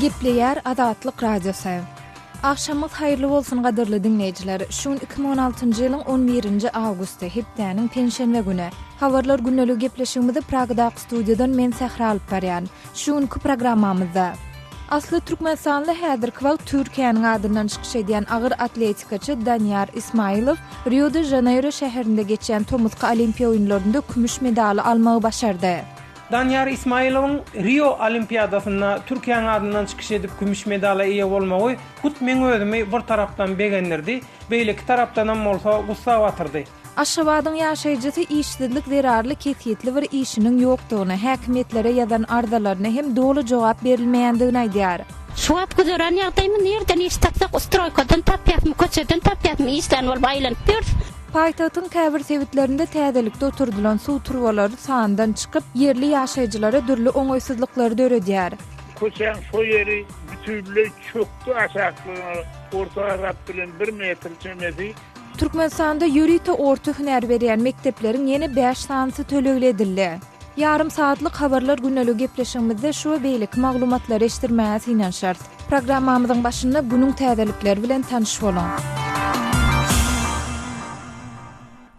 Gepleyer Adatlyk Radiosu. Akşamyz haýyrly bolsun gadyrly dinleýijiler. Şuň 2016-njy ýylyň 11-nji awgusty hepdäniň penşenbe güni. Habarlar günlük gepleşigimizde Pragda studiýadan men Sähra alyp berýän. Şuňky programmamyzda asly Türkmenstanly häzirki wagt Türkiýanyň adyndan çykyş edýän agyr atletikaçy Danyar Ismailow Rio de Janeiro şäherinde geçen Tomuzka Olimpiýa oýunlarynda kümüş medali almagy başardy. Danyar Ismailov'un Rio Olimpiadasına Türkiye'nin adından çıkış edip gümüş medala iyi olmağı hut men özümi bir taraftan beğenirdi. Böyle iki taraftan olsa gussa batırdı. Aşgabatyň ýaşaýjysy işsizlik zerarly kesiyetli bir işiniň ýokdugyny, häkimetlere ýazan ardalaryna hem dolu jogap berilmeýändigini aýdýar. Şuap güzören ýagdaýmy nerden iş tapsak ustroykadan tapýapmy, köçeden tapýapmy, işden bol baýlanyp Paytagyň käbir sebitlerinde täzelikde oturdulan suw turbalary sandan çykyp yerli ýaşaýjylara dürli oňoýsuzlyklary döredýär. Köçen şu yeri bütünle çöktü aşaklygyna orta rap bilen 1 metr çemedi. Türkmenistanda ýürite orta hüner berýän mektepleriň ýene 5 sanaty tölegledildi. Yarım saatlyk habarlar günlük gepleşigimizde şu beýlik maglumatlary eşitdirmäge synan şart. Programmamyzyň başynda günüň täzelikleri bilen tanyşyp bolan.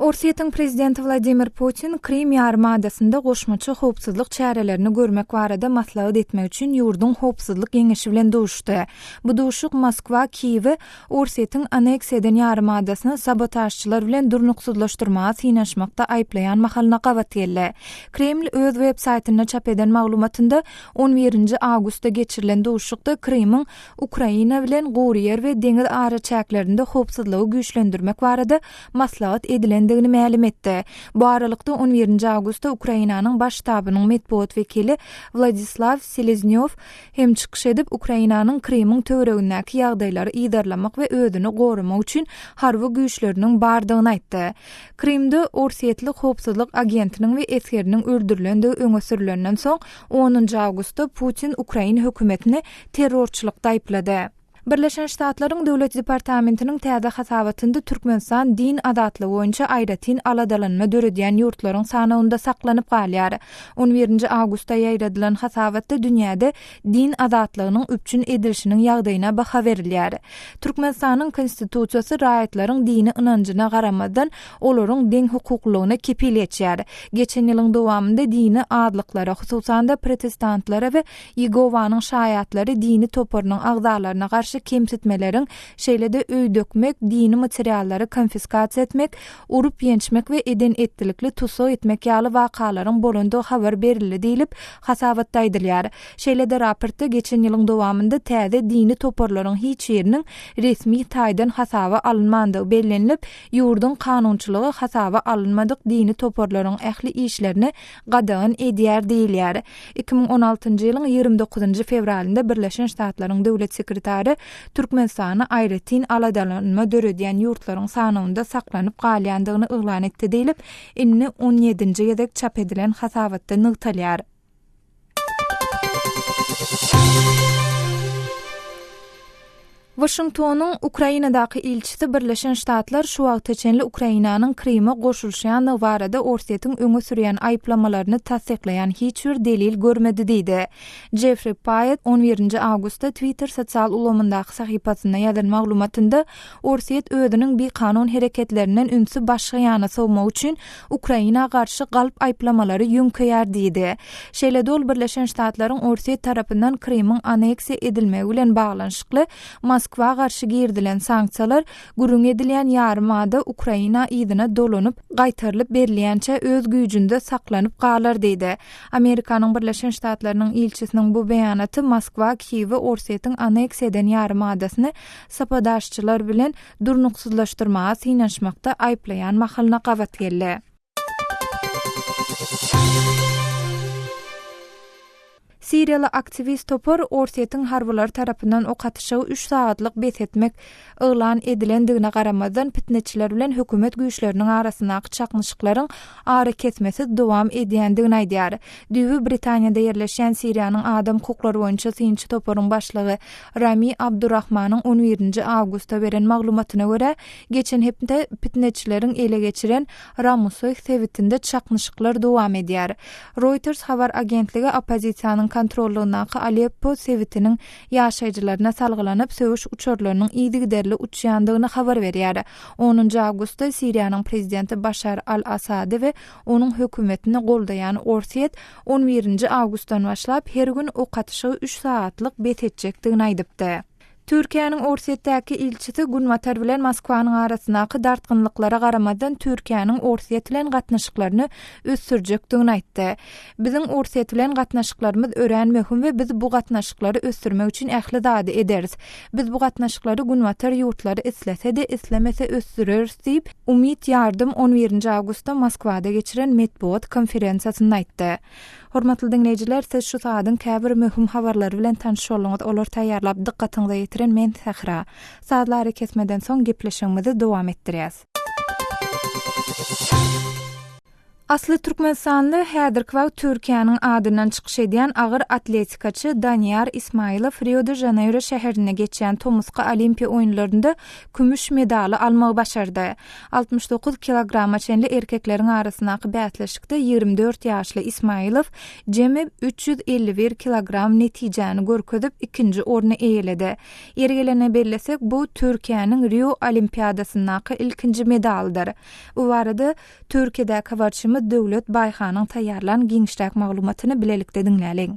Orsiýetiň prezidenti Vladimir Putin Krim ýarymadasyna goşmaçy howpsuzlyk çärelerini görmek barada maslahat etmek üçin ýurdun howpsuzlyk geňeşi bilen duşdy. Bu duşuk Moskwa, Kiýewi Orsiýetiň aneksiýa eden ýarymadasyny sabotajçylar bilen durnuksuzlaşdyrmaga synaşmakda aýplaýan mahalna gabat geldi. Kreml öz web saýtyna çap eden maglumatynda 11-nji awgustda geçirilen duşukda Krimiň Ukraina bilen Guriýer we deňiz ara çäklerinde howpsuzlygy güýçlendirmek barada maslahat edilen ma'lum etdi. Bu aralykda 11-nji awgustda Ukrainanyň baş ştabynyň medpuat wekili Vladislav Seleznyov hem çykyş edip Ukrainanyň Krimiň töweregindäki ýagdaýlary iýdarlamak we özüni gorumak üçin harby güýçleriniň bardygyny aýtdy. Krimde Orsiýetlik howpsuzlyk agentiniň we esgeriniň öldürilendigi öňe sürilenden soň 10-njy awgustda Putin Ukraina hökümetini terrorçylykda aýplady. Birleşen Ştatlaryň Döwlet Departamentiniň täze hasabatynda Türkmenistan din adatlygy boýunça aýratyn aladalanma döredýän ýurtlaryň sanygynda saklanyp galýar. 11-nji awgustda ýaýradylan hasabatda dünýäde din adatlygynyň üpçün edilişiniň ýagdaýyna baha berilýär. Türkmenistanyň konstitusiýasy raýatlaryň dini ynanjyna garamadan olaryň deň hukuklygyna kepil etýär. Geçen ýylyň dowamında dini adlyklara, hususanda protestantlara we Ýegowanyň şaýatlary dini toparynyň agzalaryna kemsitmelerin şeýlede öý dökmek, dini materiallary konfiskasiýa etmek, urup ýençmek we eden etdilikli tuso etmek ýaly wakalaryň bolandygy habar berildi diýilip hasabatda aýdylýar. Şeýlede raportda geçen ýylyň dowamında täze dini toparlaryň hiç ýeriniň resmi taýdan hasaba alınmandygy bellenilip, ýurdun kanunçylygy hasaba alınmadyk dini toparlaryň ähli işlerini gadagan edýär diýilýär. 2016-njy ýylyň 29-njy fevralynda Birleşen Ştatlaryň döwlet sekretary Türkmenistany aýratyn aladalanma döredýän ýurtlaryň sanygynda saklanyp galýandygyny ýylan etdi diýilip, inni 17-nji ýedek çap edilen hasabatda nygtalýar. Washingtonyň Ukrainadaky ilçisi Birleşen Ştatlar şu wagtçenli Ukrainanyň Krime goşulşýanlygy barada Orsiýetiň öňe sürýän aýplamalaryny tasdiklaýan hiç bir delil görmedi diýdi. Jeffrey Payet 11-nji awgustda Twitter sosial ulamyndaky sahypasyna ýazan maglumatynda Orsiýet özüniň bir kanun hereketlerinden ünsü başga ýana sowmak üçin Ukraina garşy galp aýplamalary ýümkeýär diýdi. Şeýle ol Birleşen Ştatlaryň Orsiýet tarapyndan Krimiň aneksiýa edilmegi bilen baglanşykly Moskwa garşy girdilen sanksiýalar gurung edilen ýarymada Ukraina ýygyna dolanyp gaýtarylyp berilýänçe öz güýjünde saklanyp galar diýdi. Amerikanyň Birleşen Ştatlarynyň ilçisiniň bu beýanaty Moskwa, Kiýew we Orsiýetiň aneksiýa eden ýarymadasyny sapadaşçylar bilen durnuksuzlaşdyrmaga synaşmakda aýplaýan mahalna gabat geldi. Siriýaly aktivist topar Orsiýetiň harbylar tarapyndan ok atyşygy 3 saatlyk besetmek ýylan edilendigine garamadan pitneçiler bilen hökümet güýçleriniň arasyndaky çaknyşyklaryň ara kesmesi dowam edýändigini aýdýar. Düýbi Britaniýada ýerleşen Siriýanyň adam hukuklary boýunça synçy toparyň başlygy Rami Abdurrahmanyň 11-nji awgustda beren maglumatyna görä, geçen hepde pitneçileriň ele geçiren Ramusoy sebitinde çaknyşyklar dowam edýär. Reuters habar agentligi opozisiýanyň kontrollynyňky Aleppo sewitiniň ýaşaýjylaryna salgylanyp söwüş uçurlarynyň ýygy-derli uçýandygyny habar berýär. 10 awgustda Siriýanyň prezidenti Başar al-Asad we onuň hökümetini goldaýan Orsiýet 11 awgustdan başlap her gün ok atyşy 3 saatlyk bet etjekdigini aýdypdy. Türkiýanyň Orsiýetdäki ilçisi Gunwatar bilen Moskwanyň arasyndaky dartgynlyklara garamadan Türkiýanyň Orsiýet bilen gatnaşyklaryny ösdürjekdigini aýtdy. Biziň Orsiýet bilen gatnaşyklarymyz ören möhüm we biz bu gatnaşyklary ösdürmek üçin ähli dady ederiz. Biz bu gatnaşyklary Gunwatar ýurtlary islese-de islemese ösdüreriz diýip Umit Ýardym 11 awgustda Moskwada geçiren medpuat konferensiýasynda aýtdy. Hormatly dinleýijiler, siz şu saatyň käbir möhüm habarlary bilen tanış bolýaňyz. Olar taýýarlap diqqatyňyza ýetiren men Sahra. Saatlary kesmeden soň gepleşigimizi dowam etdirýäs. Asly Türkmenistanly häzirki wagt Türkiýanyň adyndan çykyş edýän agyr atletikaçy Danyar Ismailow Rio de Janeiro şäherine geçen Tomuska Olimpiýa oýunlarynda kümüş medaly almagy başardy. 69 kilograma çenli erkekleriň arasyndaky bätleşikde 24 ýaşly Ismailow jemi 351 kilogram netijäni görkezip ikinji orny eýeledi. Ýergelene bellesek bu Türkiýanyň Rio Olimpiadasyndaky ilkinji medaldyr. Bu barada Türkiýede kawarçymy Döwlet Baýhanyň taýýarlan giňişräk maglumatyny bilelikde dinläliň.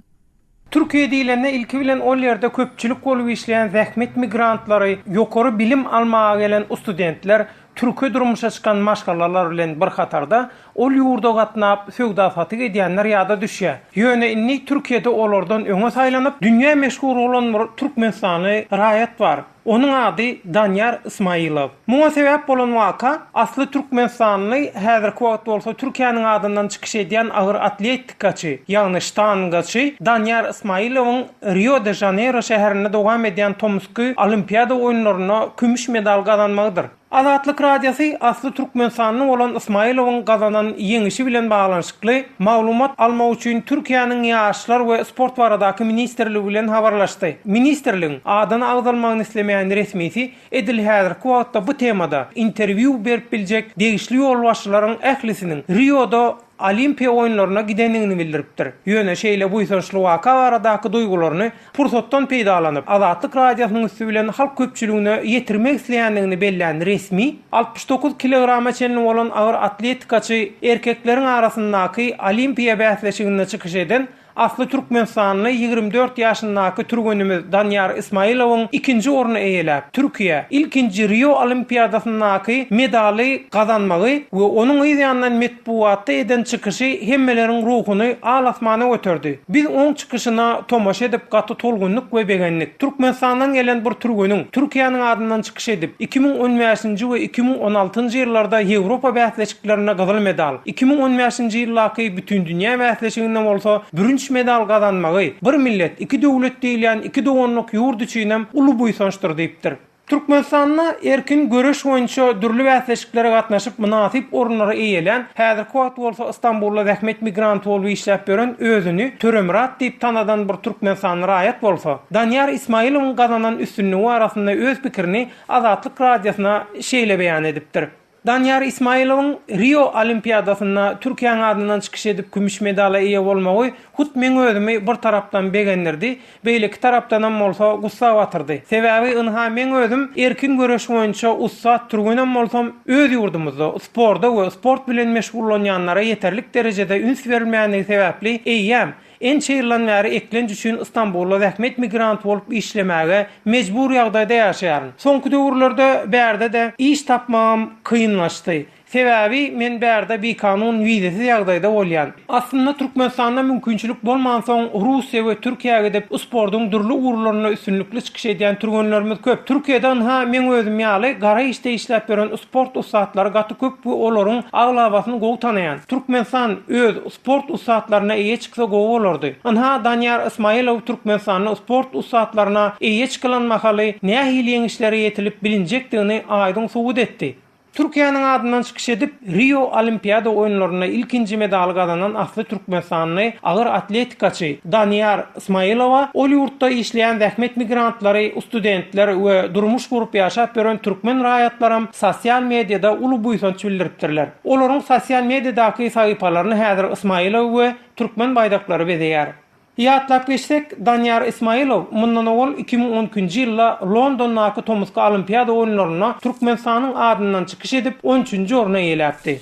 Türkiýe diýilende ilki bilen ol ýerde köpçülik bolup işleýän zähmet migrantlary, ýokary bilim almaga gelen studentler Türkiýe durmuşa çykan maşgalalar bilen bir hatarda ol ýurda gatnap söwdafatyk edýänler ýada düşýär. Ýöne inni Türkiýede olardan öňe saýlanyp dünýä meşhur bolan bir Türkmenistany raýat bar. Onun ady Danyar Ismailow. Muňa sebäp bolan waka asly Türkmenistanly häzirki wagt bolsa Türkiýanyň adyndan çykyş edýän agyr atletikaçy, ýagny ştangaçy Danyar Ismailowyň Rio de Janeiro şäherinde dowam edýän Tomsky Olimpiada oýunlaryna kümüş medal gazanmagydyr. Azatlyk radiosy asly Türkmenistanyň bolan Ismailowyň gazanan ýeňişi bilen baglanşykly maglumat almak üçin Türkiýanyň ýaşlar we sport baradaky ministrligi bilen habarlaşdy. Ministrligiň adyny agdalmagyny islemeýän resmisi edil häzirki wagtda bu temada interwiu berip biljek degişli ýolbaşçylaryň ählisiniň Rio'da Olimpiya oýunlaryna gidenligini bildiripdir. Ýöne şeýle bu ýeňişli waka baradaky duýgularyny pursatdan peýdalanyp Azatlyk radiosynyň üstü bilen halk köpçüligine ýetirmek isleýändigini belläň resmi 69 kilograma çenli bolan agyr atletikaçy erkekleriň arasyndaky Olimpiya bäsleşigine çykyş eden asly Türkmenistanly 24 ýaşyndaky türgönümiz Danyar Ismailowyň ikinji orny eýelär. Türkiýe ilkinji Rio Olimpiadasyndaky medaly gazanmagy we onuň ýandan medpuatda eden çykyşy hemmeleriň ruhuny alasmana götürdi. Biz oň çykyşyna tomaşa edip gaty tolgunlyk we begenlik. Türkmenistandan gelen bir türgönüň Türkiýanyň adyndan çykyş edip 2015-nji we 2016-njy ýyllarda Ýewropa bäsleşiklerine gazal medal, 2015-nji ýyllaky bütün dünýä bäsleşiginden bolsa medal gazanmagy bir millet, iki döwlet diýilen iki dogonluk ýurt üçinem uly buýsançdyr diýipdir. Türkmenistanyň erkin göreş boýunça dürli bäsleşiklere gatnaşyp munasip orunlara eýelen häzirki wagt bolsa Istanbulda zähmet migrant bolup işläp beren özüni Töremrat diýip tanadan bir Türkmenistan raýat bolsa Danyar Ismailowyň gazanan üstünlügi arasynda öz pikirini Azatlyk radiosyna şeýle beýan edipdir. Danyar Ismailowyň Rio Olimpiadasyna Türkiýanyň adyndan çykyş edip kümüş medala eýe bolmagy hut meň özümi bir tarapdan begendirdi, beýleki tarapdan bolsa gussa batyrdy. Sebäbi ynha meň özüm erkin göreş boýunça ussat türgenen bolsam öz ýurdumyzda sporda we sport bilen meşgullanýanlara ýeterlik derejede üns berilmänligi sebäpli eýýäm. En çeýirlen bäri eklenç üçin Istanbulda zähmet migrant bolup işlemäge mejbur ýagdaýda ýaşaýaryn. Soňky döwürlerde bärde de iş tapmam kynlaşdy. Sebäbi men bärde bir kanun wizesi ýagdaýda bolýan. Aslynda Türkmenistanda mümkinçilik bolman soň Russiýa we Türkiýäge dep sportyň durly urlaryna üstünlikli çykyş edýän türgenlerimiz köp. Türkiýeden men özüm ýaly gara işte işläp beren sport usatlary gaty köp bu olaryň aglabasyny gowy tanaýan. Türkmenistan öz sport usatlaryna eýe çyksa gowy bolardy. Anha Danyar Ismailow Türkmenistanyň sport usatlaryna eýe çykylanmakaly nähili işleri ýetilip bilinjekdigini aýdyň subut etdi. Türkiýanyň adyndan çykyş edip Rio Olimpiada oýunlaryna ilkinji medal gazanan asly Türkmenistanly agyr atletikaçy Danyar Ismailowa ol ýurtda işleýän zähmet migrantlary, studentler we durmuş gurup ýaşap beren türkmen raýatlaram sosial mediada uly buýsanç bildiripdirler. Olaryň sosial mediadaky sahypalaryny häzir Ismailow we türkmen baýdaklary bezeýär. Ýatlap geçsek Danyar Ismailov mundan owal 2010-njy ýylda Londondaky Tomuska Olimpiada oýunlaryna Türkmenistanyň adyndan çykyş edip 13-nji orna eýläpdi.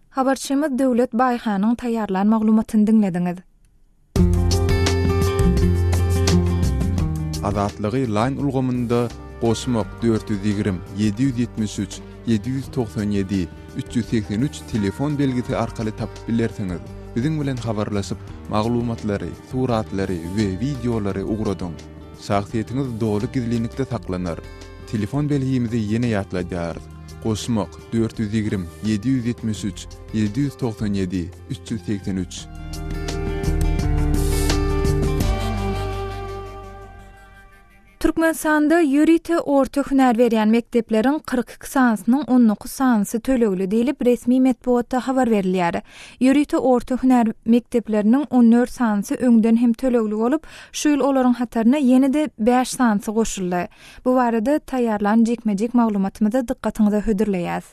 Habarçymyz Döwlet Baýhanyň taýýarlan maglumatyny dinlediňiz. Azatlygy line ulgamynda Goşmak 420 773 797 383 telefon belgisi arkaly tapyp bilersiňiz. Biziň bilen habarlaşyp maglumatlary, suratlary we videolary ugradaň. Şahsiýetiniz doly gizlilikde saklanar. Telefon belgimizi ýene ýatlaýarys. Goşmak 420 773 797 383. Türkmenistanda ýürite orta hüner berýän mekdepleriň 42 sanasynyň 19 sanasy tölegli diýilip resmi medeniýetde habar berilýär. Ýürite orta hüner mektepleriniň 14 sanasy öňden hem tölegli bolup, şu ýyl olaryň hataryna ýene-de 5 sanasy goşuldy. Bu barada taýýarlan jekmejek maglumatymyza dikkatiňizi hödürleýäs.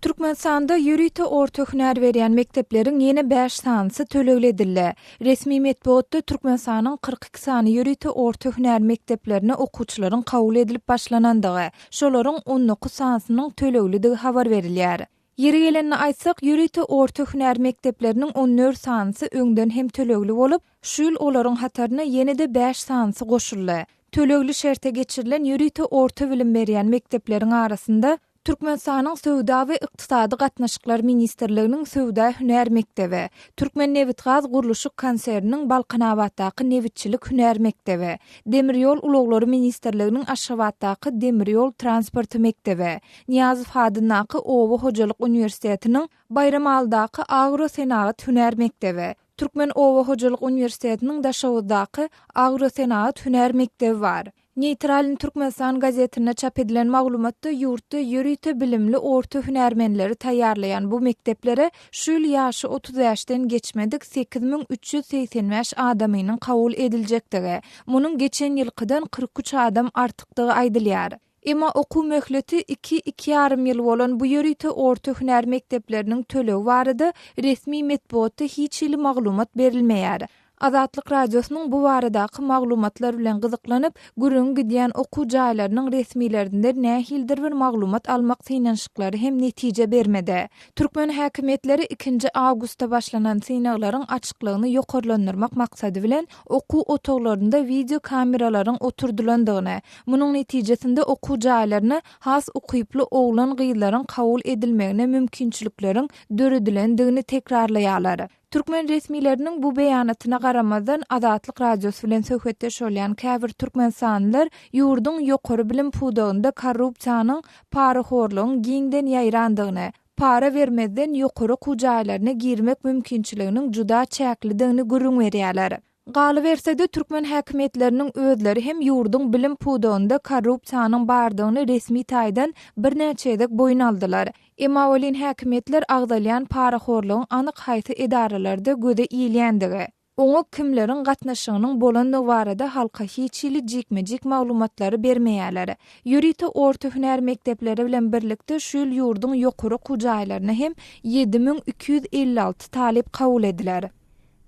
Türkmenistanda ýürite orta hüner berýän mektepleriň ýene 5 sanasy tölegli edildi. Resmi medeniýetde Türkmenistanyň 42 sany ýürite orta hüner mekteplerine okuwçylaryň kabul edilip başlanandygy, şolaryň 19 sanasynyň töleglidigi habar berilýär. Ýeri gelenini aýtsak, ýürite orta hüner mektepleriniň 14 sanasy öňden hem tölegli bolup, şu ýyl olaryň hataryna ýene-de 5 sanasy goşuldy. Tölegli şerte geçirilen ýürite orta bilim berýän mektepleriň arasynda Türkmenistanyň Söwda we Ykdysady gatnaşyklar ministrliginiň Söwda hüner mektebi, Türkmen Nevit gaz guruluşy konserniniň Balqanabatdaky Nevitçilik hüner mektebi, Demiryol Uloglary ministrliginiň Aşgabatdaky Demiryol transporty mektebi, Niýazow Hadynaky Owa hojalyk universitetiniň Bayramaldaky Agrosenagat hüner mektebi, Türkmen Owa hojalyk universitetiniň Daşawdaky Agrosenagat hüner mektebi bar. Neytralin Türkmenistan gazetine çap edilen maglumatda ýurtda ýürite bilimli orta hünermenleri taýýarlayan bu mekteplere şu ýyl ýaşy 30 ýaşdan geçmedik 8385 adamynyň kabul ediljekdigi, munyň geçen ýylkydan 43 adam artykdygy aýdylýar. Emma okuw möhleti 2-2,5 ýyl bolan bu ýürite orta hüner mektepleriniň tölegi barada resmi medeniýetde hiç ýyly maglumat berilmeýär. Azatlyk radiosynyň bu baradaky maglumatlar bilen gyzyklanyp, gürüň gidýän okuw jaýlarynyň resmilerinde nähildir bir maglumat almak synanyşyklary hem netije bermedi. Türkmen häkimetleri 2 awgustda başlanan synaglaryň açyklygyny ýokarlandyrmak maksady bilen okuw otoglarynda video kameralaryň oturdulandygyny, munyň netijesinde okuw jaýlaryna has okuyply oglan gyýlaryň kabul edilmegine mümkinçilikleriň döredilendigini tekrarlaýarlar. Türkmen resmileriniň bu beýanatyna garamazdan Azatlyk radiosy bilen söhbetde şolýan käbir türkmensanlylar ýurdun ýokary bilim pudagynda korrupsiýanyň, paraxorlygyň giňden ýaýrandygyny, para vermezden ýokary kujaýlaryna girmek mümkinçiliginiň juda çäklidigini görüň berýärler. Galy bersede Türkmen häkimetleriniň özleri hem ýurdun bilim pudagynda korrupsiýanyň bardygyny resmi taýdan bir näçe edek boyun aldylar. Emma welin häkimetler agdalyan paraxorlygyň anyk haýsy edaralarda göde iýilýändigi, oňa kimleriň gatnaşygynyň bolandygy barada halka hiç ýyly jekmejek maglumatlary bermeýärler. Ýürite orta hüner mektepleri bilen birlikde şu ýyl ýurdun ýokary kujaýlaryna hem 7256 talip kabul ediler.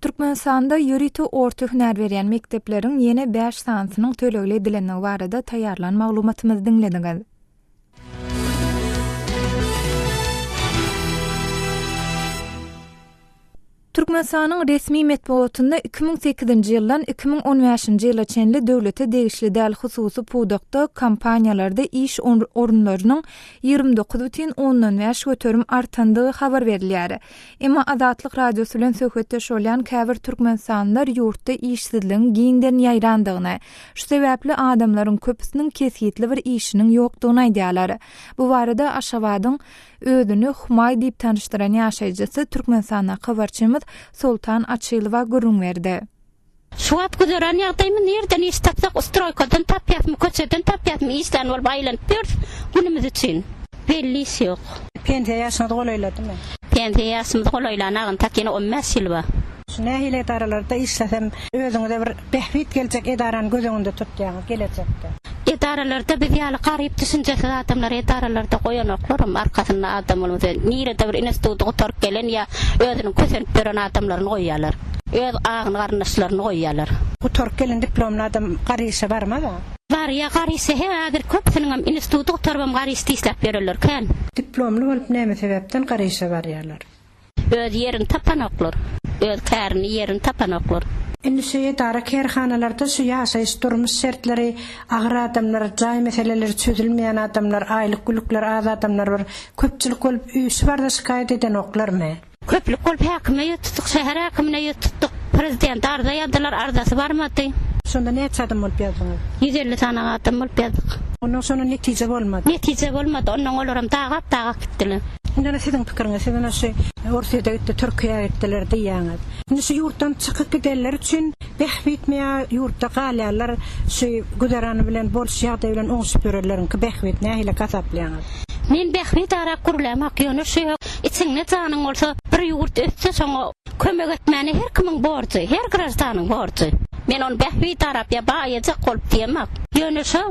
Türkmenistanda ýürite orta hüner berýän mektepleriň ýene 5 sanasynyň tölegli edilenigi barada taýýarlan maglumatymyzy dinlediňiz. Türkmenistanyň resmi medeniýetinde 2008-nji ýyldan 2015-nji ýyla çenli döwlete degişli däl hususy pudakda kampaniýalarda iş orunlarynyň 29,5 göterim artandygy habar berilýär. Emma Azatlyk radiosy bilen söhbetde şolýan käbir türkmensanlylar ýurtda işsizligiň giňden ýaýrandygyny, şu sebäpli adamlaryň köpüsiniň kesýetli bir işiniň ýokdugyny aýdýarlar. Bu barada Aşgabatyň özüni Humaý diýip tanışdyran ýaşaýjysy Türkmenistana habarçymyz Sultan Açylowa görüň berdi. Şuat gören ýagdaýmy nerden iş tapsak, ustroykadan tapýapmy, köçeden tapýapmy, işden bolup aýlanıp günümüz üçin. Bellisi ýok. Pensiýa ýaşyny goýlaýladymy? Pensiýa ýaşyny goýlaýlanagyň takyny 15 ýyl ba. Nähile edaralarda işlesem özüňize bir behbit geljek edarany gözüňinde tutýaňyz gelecekde. Edaralarda biz ýaly garyp düşünjesi adamlar edaralarda goýanoklarym arkasynda adam bolmasa, nirede bir institutda oturup gelen ýa özüniň kösenip beren adamlaryny goýýarlar. öz ağın garnaşlaryny goýýarlar. Bu tork gelen diplomlu adam garýyşa barma da. Var ya garysy häzir köpsiniň institutda oturbam garysy islap bererler kan. Diplomlu bolup näme sebäpden garýyşa barýarlar? Öz yerini tapanoklar. Öz kärini yerini tapanoklar. Indi şeýe dara kerhanalarda şu ýaşaýyş durmuş şertleri, agyr adamlar, jaý meseleleri çözülmeýän adamlar, aýlyk gülükler az adamlar bar. Köpçülik bolup üýsü barda şikayet eden oklarmy? Köpçülik bolup häkime ýetdik, şäher häkimine ýetdik. Prezident arda ýadylar, ardasy barmady. Şonda näçe adam bolup ýazyňyz? 150 tane adam bolup ýadyk. Ondan sonra netije bolmady. Netije bolmady, ondan olaram dagap gitdiler. Indi sizin pikiriňiz, sizin şu Orsiýada gitdi, Türkiýe'ye gitdiler diýýäňiz. Indi şu ýurtdan çykyp giderler üçin behbitmeýär ýurtda galýarlar, şu güzerany bilen bolş ýagdaý bilen oňuş bererlerin ki behbit nähile gasaplaýaňyz. Men behbit ara kurulamak ýöne şu içiňde janyň bolsa bir ýurt ötse şoňa kömek etmäni her kimiň borçy, her grajdanyň borçy. Men onu behbit arap ýa baýaja bolup diýmek. Ýöne şu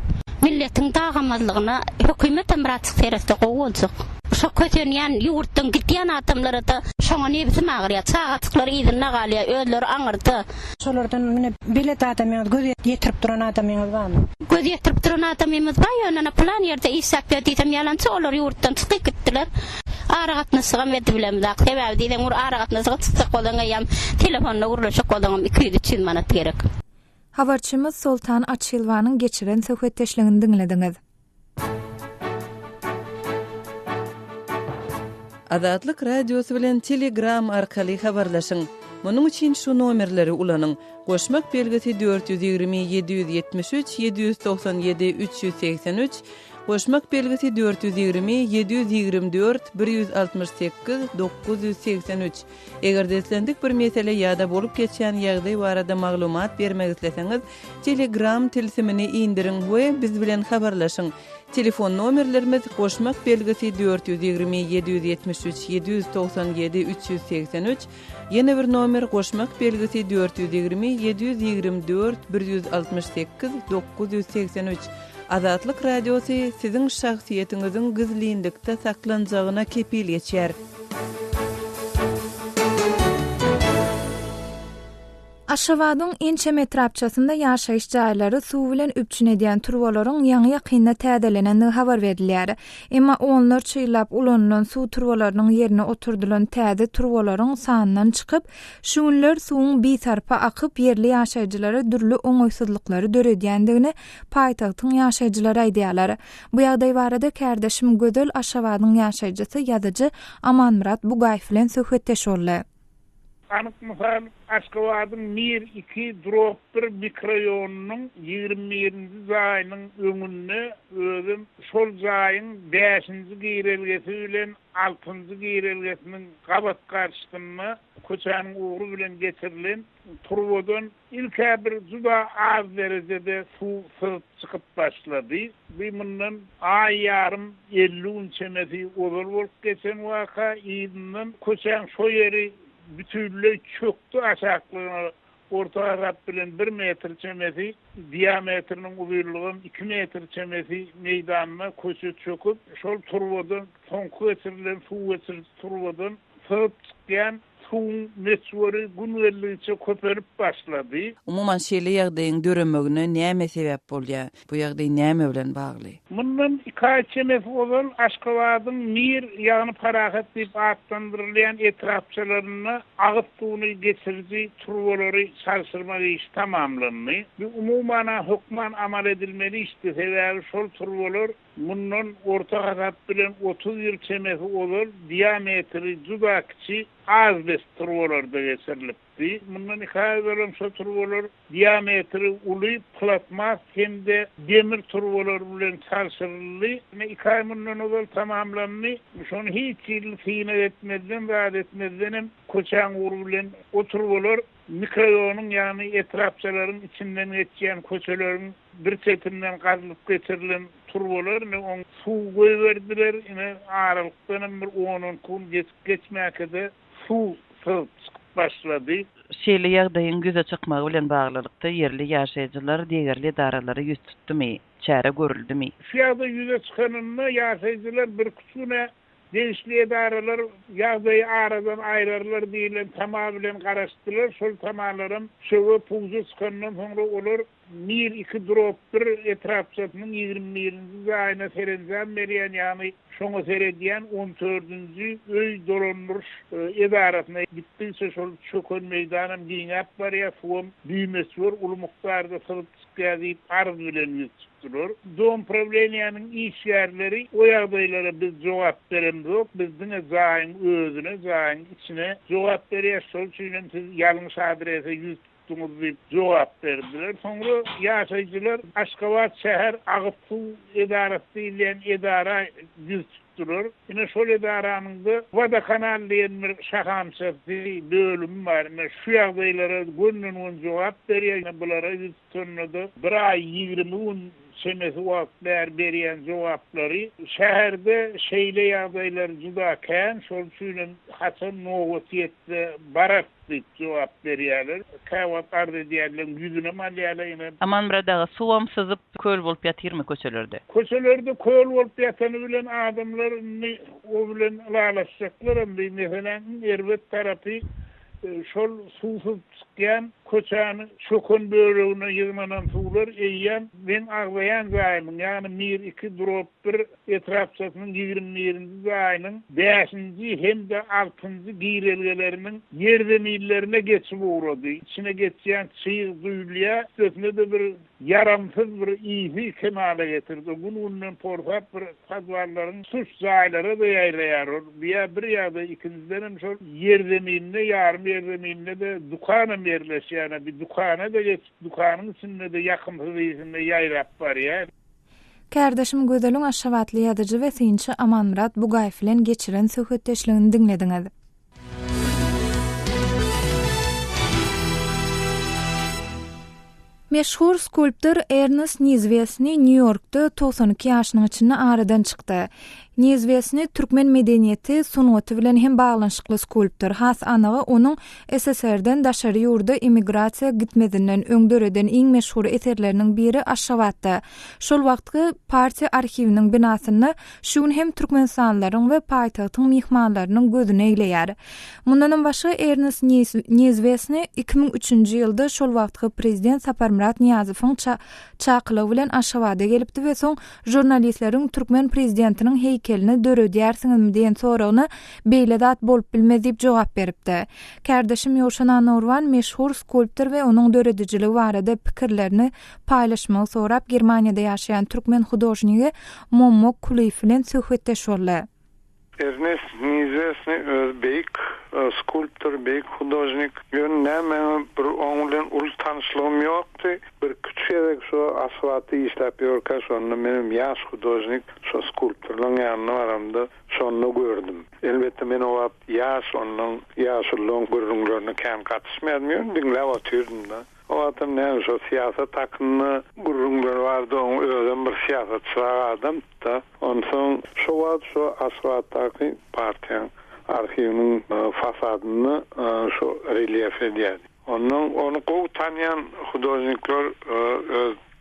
milletiň dagamazlygyna hökümet emratyk tereste gowulsak. Şo kötünýän ýurtdan gitýän adamlara da şoňa nebsi magyrýar, çağatyklar ýygyna galýar, özleri aňyrdy. Şolardan mene bilet adamyňyz göz ýetirip duran adamyňyz barmy? Göz ýetirip duran adamymyz bar, ýöne plan ýerde isap ýetdim ýalançy olar ýurtdan çykyp gitdiler. Aragatnasyga meddi bilen da sebäbi diýen ur aragatnasyga çyksak bolanyň ýam telefonna urulşyk bolanyň 200 manat gerek. Habarçymyz Sultan Açylwanyň geçiren söhbetdeşligini dinlediňiz. Azatlyk radiosu bilen Telegram arkaly habarlaşyň. Munyň üçin şu nomerleri ulanyň. Goşmak belgisi 420 773 797 383, goşmak belgisi 420 724 168 983. Eger deslendik bir mesele ýa-da bolup geçýän ýagdaý barada maglumat bermek isleseňiz, Telegram tilsimini indirin we biz bilen habarlaşyň. Telefon nomerlerimiz goşmak belgisi 420 773 797 383, ýene bir nomer goşmak belgisi 420 724 168 983. Azatlyk radiosu siziň şahsiýetiňiziň gizlilikde saklanjagyna kepil ýetýär. Aşgabatyň ençe metrapçasynda ýaşaýyş jaýlary suw bilen üpçün edýän turbalaryň ýaňy ýakynda täzelenende habar berilýär. Emma onlar çyýlap ulanylan suw turbalarynyň ýerine oturdulan täze turbalaryň sanyndan çykyp, şuňlar suwuň bitarpa akyp ýerli ýaşaýjylara dürli oňoýsuzlyklary döredýändigini paýtagtyň ýaşaýjylary aýdýarlar. Bu ýagdaý barada kärdeşim Gödel Aşgabatyň ýaşaýjysy ýazyjy Amanmurat Bugaýew bilen söhbetdeş boldy. Anyk mysal Aşgabatyň Mir 2 drop 1 mikroraýonynyň 20-nji jaýynyň öňünde özüm şol jaýyň 5-nji giýrelgesi bilen 6-njy giýrelgesiniň gabat garşysyna köçäniň ugry bilen geçirilen turbodan ilkä bir juda az derejede suw sırıp çykyp başlady. Bundan ay ýarym 50 çemeti olur bolup geçen waka ýylyň köçäň şo ýeri bütünlüğü çöktü aşağılığı orta arap bilen 1 metr çemesi diametrinin uzunluğu 2 metr çemesi meydanına köşe çöküp şol turbodan sonku geçirilen su geçirilen turbodan sığıp çıkan suwun meçwary günelliçe köperip başlady. Umuman şeýle ýagdaýyň döremegine näme sebäp bolýar? Bu ýagdaý näme bilen bagly? Mundan 2 çemesi bolan Aşgabatyň Mir ýagny parahat diýip atlandyrylýan etrapçylaryna agyp suwuny geçirdi turbolary sarsyrmak iş tamamlandy. Bu umuman hukman amal edilmeli işdi. Sebäbi şol turbolar mundan orta gasap bilen 30 ýyl çemesi bolar, diametri juda kiçi azbest turbolarda geçirilipdi. Mundan häzirem şu turbolar diametri uly plasmas hemde demir turbolar bilen sarsyryldy. Ne 2 ay mundan ol tamamlandy. Şonu hiç ýyl fiýne etmeden we etmeden köçäň ugry bilen o turbolar mikroraýonyň ýani etrapçylaryň içinden geçýän köçeleriň bir çetinden gazylyp geçirilen turbolar ne on suw goýberdiler. Ine aralykdan bir 10 kun geçmäkde suw sırıp başlady. Şeýle ýagdaýyň göze çykmagy bilen baglylykda ýerli ýaşaýjylar diýerli daralara ýüz tutdymy, çäre görüldümi? Şeýle ýüze çykanyny ýaşaýjylar bir küçüne Değişli edareler yağdayı aradan ayrarlar diýilen tamamen garaşdylar. Şol tamalarım şöwe pulju çıkandan sonra olur mir 2 drop 1 etrafçatynyň 21-nji aýyna serenjän berýän ýani şoňa serediýän 14-nji öý dolandyryş edaratyna gitdiňse şol çökön meýdanam giňäp barýar, fuwam büýmesi bar, uly mukdarda syryp çykýar, arz bilen ýetipdir. Dom problemiyanyň iş ýerleri o ýagdaýlara biz jogap beremdik. Bizdiň zaýyň özüne, zaýyň içine jogap berýär. Şol üçin siz ýalňyş adrese diýip jogap berdiler. Soňra ýaşaýjylar Aşgabat şäher agyp suw edaraty bilen edara ýüz tutulur. Ine şol edaranyň da Wada kanal diýen bir şahamçy bölüm bar. Şu ýagdaýlara günnün jogap berýär. Bulara ýüz tutuldy. Bir ay 20 gün semesi wagt berýän jogaplary şäherde şeýle ýagdaýlar juda kän, şol üçin haçan nowatyetde barak diýip jogap berýärler. Kawat ardy diýerler ýüzüne malýalyny. Aman biradaga suwam syzyp köl bolup ýatyrmy köçelerde? Köçelerde köl bolup ýatany bilen adamlar o bilen lalaşjaklar, mesela Erwet tarapy şol suwsuz çykýan köçäni şokun bölegine ýygmanan suwlar eýýän ben aglaýan zaýymyň, ýani mir 2 drop 1 etrafçatynyň 21-nji zaýynyň 5-nji hem de 6-njy giýrelgeleriniň ýerdemillerine geçip uğrady. İçine geçýän çyýg duýulýa, üstüne de bir yaramsız bir iýi kemale getirdi. Bunun porfap bir tadwarlaryň suç zaýlara da ýaýraýar. Bir ýa-da ikincilerim şol ýerdemine, ýarym ýerdemine de dukanam yerleşýär. Yani bir dukana da geçip dukanın içinde de yakın hızıyla yayrap var ya. Kardeşim Gözel'in Aşgabatly ýazyjy we synçy Amanmurat Bugaýew bilen geçiren söhbetdeşligini dinlediňiz. Meşhur skulptor Ernest Nizvesny New York'da 92 ýaşynyň içinde aradan çykdy. Nizvesny türkmen medeniýeti sunuwaty bilen hem baglanşykly skulptor. Has anagy onuň SSR-den daşary ýurda immigrasiýa gitmedinden öňdöreden iň meşhur eserleriniň biri Aşgabatda. Şol wagtky partiýa arhiwiniň binasyny şuň hem türkmensanlaryň we paýtagtyň mihmanlarynyň gözüne eýleýär. Mundan başga Ernest Nizvesny 2003-nji ýylda şol wagtky prezident Saparmurat Niýazowyň çakylygy bilen Aşgabatda gelipdi we soň jurnalistleriň türkmen prezidentiniň heykelini dörödýärsiňizmi diýen soragyna beýledat bolup bilmez diýip jogap beripdi. Kardeşim Ýoşan Nurwan meşhur skulptor we onuň dörödijiligi barada pikirlerini paýlaşmagy sorap Germaniýada ýaşaýan türkmen hudojnigi Mommok Kuliýew bilen söhbetdeşýärler. Ernest Nizvesny beýik skulptor, beýik hudojnik. Näme bir oňlan ul tanışlygym ýokdy. Bir küçük şu asfalty işläp ýörkä, şonu menim ýaş hudojnik, şu skulptorlaryň ýanyna baramda şonu gördüm. Elbetde men o ýaş onuň ýaşlygyň görüňlerini kän gatnaşmaýarmyn, diňläp oturdum da. O adam ne şu siyaset hakkında gururlar vardı, onun özüm bir siyasetçi adam da. Ondan sonra şu asfalttaki partiyanın arşivinin fasadını şu relief ediyordu. Onu kovu tanıyan hudojnikler,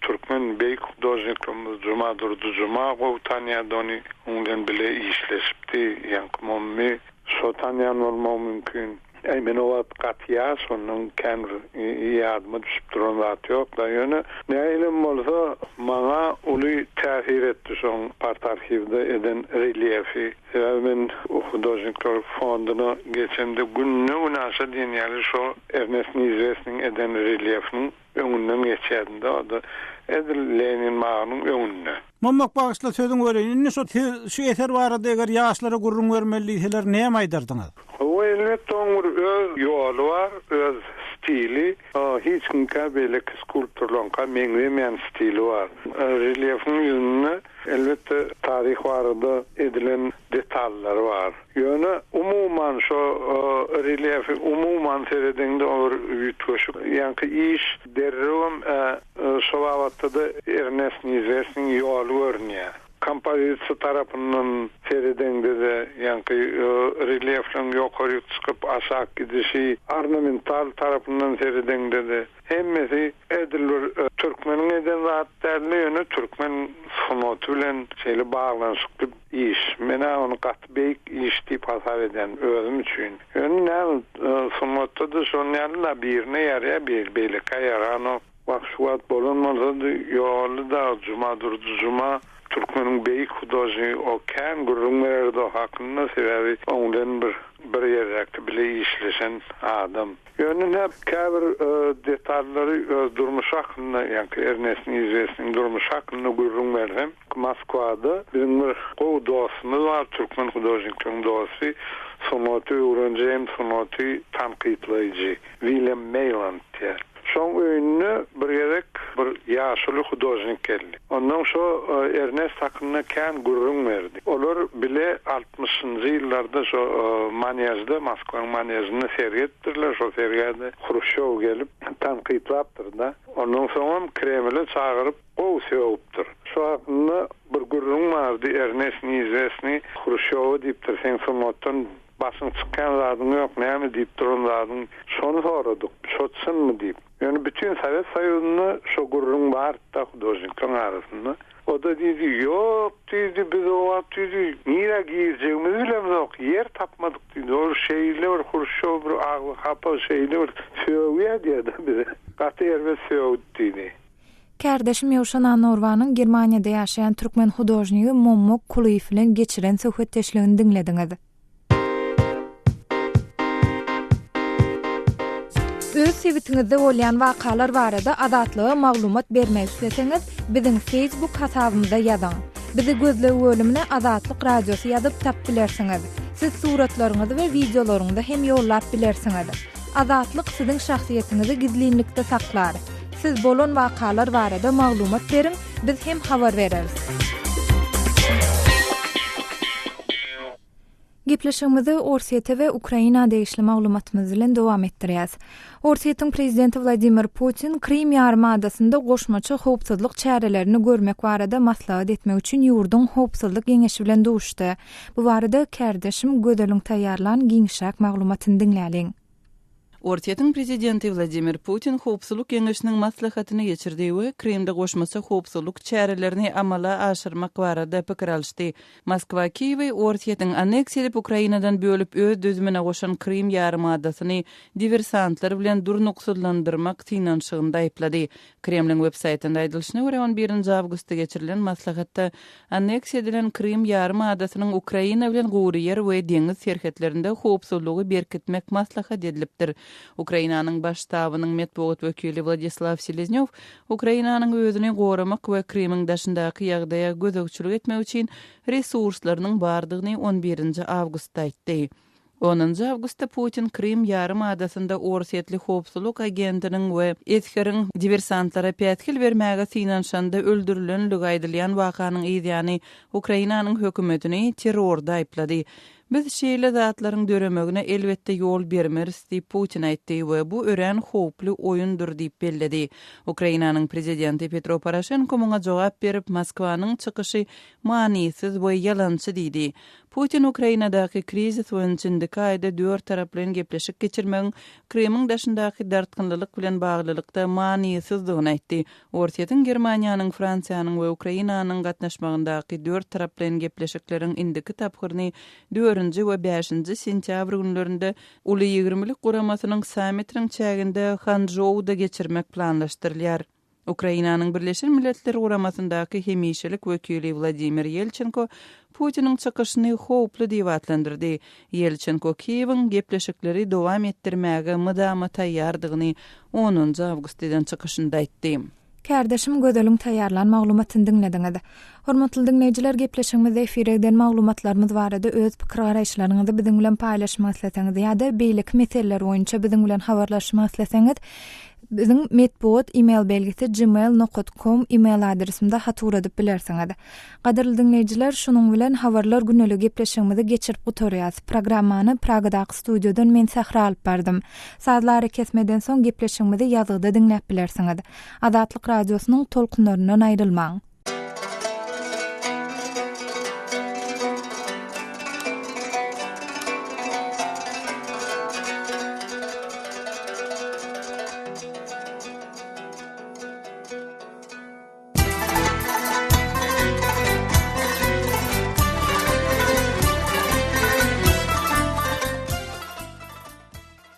Türkmen beyik hudojniklerimiz Cuma durdu, Cuma kovu tanıyadı onu, ondan bile işleşipti, yankımamı, şu tanıyan olmam mümkün. Men o gatýas onuň kendi ýadyma düşüp duran zat ýok da ýöne näilim bolsa maňa uly täsir etdi şoň part arhivde eden reliefi. Men hudojnikler fonduny geçende günne unaşa diýen ýaly şo Ernest Nizvesnyň eden reliefiniň öňünden geçýärdi da Edil Lenin mağanın öňünde. Mommak bağışla sözün öreýin. Şu eser barada eger ýaşlara gurrun bermeliler näme aýdardyňyz? O elbetde oňur öz ýoly bar, öz stili. Hiç kimkä beýle skulptorlaryň meňzemeýän stili bar. Reliefin ýönüne elbetde tarih barada edilen detallar bar. Ýöne umuman şu reliefi umuman seredende or ýetişip ýa-ni iş derrüm şo wagtda Ernest Nizvesnyň ýoly görnýär. kompozisiya tarapından seredende de yankı relieflen yukarı çıkıp aşağı gidişi ornamental tarafından seredende de hemmesi edilir. Türkmenin eden zatlarını yönü Türkmen sunotu bilen şeyle bağlanışıklı iş. Mena onu katbeyik iş deyip hasar eden özüm için. Yönü ne sunotu da sonlarla birine yaraya bir beylika yaran bak şu at bolunmalı yolu da cuma Türkmenin beyik hudajı o kan gurrunları hakkında sebebi ondan bir yerdeki bile işleşen adam. Yönün hep kabir detalları durmuş hakkında yani Ernest'in izlesin durmuş hakkında gurrunları Moskva'da bizim bir dostumuz var Türkmen hudajının dostu sonotu öğreneceğim sonotu tankitlayıcı William Mayland diye. Son önüne bir yerek bir yaşlı hudajnik geldi. Ondan sonra Ernest hakkında kan gurrun verdi. Onlar bile 60'ıncı yıllarda Manyaz'da, Moskva Manyaz'ını sergiyettirler. O sergiyede Khrushchev gelip tankitlaptır da. Ondan sonra Kreml'e çağırıp sevuptur. Şu hakkında bir gurrun vardı Ernest'in izlesini Khrushchev'e deyiptir. Sen sonottan basın çıkan zadın yok ne deyip durun zadın. Şonu soradık. Şotsun mu deyip. Yani bütün Sovet Soyuzu'nda şu gurrun var da hudajniklerin arasında. O da dedi yok dedi biz o vakit dedi nire gireceğimizi bilemiz yok. Yer tapmadık dedi. O şeyler Khrushchev bir ağlı hapa şeyler söylüyor diye de bize. Katı yer ve söylüyor dedi. Kardeşim Yavşan Norvan'ın Germanya'da yaşayan Türkmen hudajniği Mommok Kuliyev bilen geçiren söhbetleşigini dinlediniz. Öz sevitinizde bolýan wakalar barada adatlyga maglumat bermek isteseňiz, biziň Facebook hasabymyza ýazan. Bizi gözlegi bölümine Adatlyk radiosu ýazyp tap bilersiňiz. Siz suratlaryňyzy we videolaryňyzy hem ýollap bilersiňiz. Adatlyk siziň şahsiýetinizi gizlinlikde saklar. Siz bolan wakalar barada maglumat beriň, biz hem habar bereriz. Gepleşigimizi Orsiýete we Ukraina deýişli maglumatymyz bilen dowam etdirýäs. Orsiýetiň prezidenti Vladimir Putin Krim ýarymadasyna goşmaçy howpsuzlyk çärelerini görmek barada maslahat etmek üçin ýurdun howpsuzlyk geňeşi bilen duşdy. Bu barada kardeşim Gödeliň taýýarlan giňşak maglumatyny dinläliň. Orsiýetiň prezidenti Vladimir Putin howpsuzlyk geňeşiniň maslahatyny geçirdi we Krimde goşmaçy howpsuzlyk çärelerini amala aşyrmak barada pikir alşdy. Moskwa Kiýew Orsiýetiň aneksiýelip Ukrainadan bölüp öz düzmüne goşan Krim ýarymadasyny diversantlar bilen durnuksuzlandyrmak tynanşygyny aýplady. Kremliň websaýtynda aýdylyşyna görä 11 awgustda geçirilen maslahatda aneksiýa edilen Krim ýarymadasynyň Ukraina bilen gowry ýer we deňiz serhetlerinde howpsuzlygy berkitmek maslahat edilipdir. Ukrainanyň baş ştabynyň medeniýet wekili Vladislav Seleznyov Ukrainanyň özüni goramak we Krimiň daşyndaky ýagdaýa gözegçilik etmek üçin resurslarynyň bardygyny 11 awgustda aýtdy. 10 awgustda Putin Krim ýarymadasyna Orsiýetli howpsuzlyk agentiniň we etkiriň diversantlara pätkil bermäge tynanşanda öldürilenligi aýdylýan wakanyň ýa-ni Ukrainanyň hökümetini terrorda aýplady. Biz şeýle zatlaryň döremegine elbetde ýol bermeriz diýip Putin aýtdy we bu ören howply oýundur diýip belledi. Ukrainanyň prezidenti Petro Poroshenko muňa jogap berip Moskwanyň çykyşy manisiz we ýalançy diýdi. Putin Ukrainadaky krizis wagtyndaky aýda 4 tarap bilen gepleşik geçirmegiň Krimiň daşyndaky dartgynlylyk bilen baglylykda manisizdigini aýtdy. Orsiýetiň Germaniýanyň, Fransiýanyň we Ukrainanyň gatnaşmagyndaky 4 tarap bilen gepleşikleriň indiki tapgyryny 4-nji we 5-nji sentýabr günlerinde uly 20-lik guramasynyň sammitiniň çäginde Hanzhouda geçirmek planlaşdyrylýar. Ukrainanyň Birleşen Milletler Guramasyndaky hemişelik wekili Vladimir Yelchenko Putiniň çykyşyny howply diýip atlandyrdy. Yelchenko Kiýewiň gepleşikleri dowam etdirmäge mydama taýýardygyny 10 awgustdan çykyşynda aýtdy. Kardeşim Gödeliň taýýarlan maglumatyny dinlediňiz. Hormatly dinleýijiler, gepleşigimizde efirden maglumatlarymyz barada öz pikir garaýşlaryňyzy biziň bilen paýlaşmak isleseňiz ýa-da beýlik meseleler boýunça biziň bilen habarlaşmak isleseňiz, biziň medeniýet e-mail belgisi gmail.com e-mail adresimde hatur edip bilersiňiz. Gaderly dinleýijiler, şunuň bilen habarlar günnelik gepleşigimizi geçirip gutarýas. Programmany Pragadaky studiodan men Sahra alyp bardym. Saatlar kesmeden soň gepleşigimizi ýazgyda dinläp bilersiňiz. Adatlyk radiosynyň tolkunlarynyň aýrylmaň.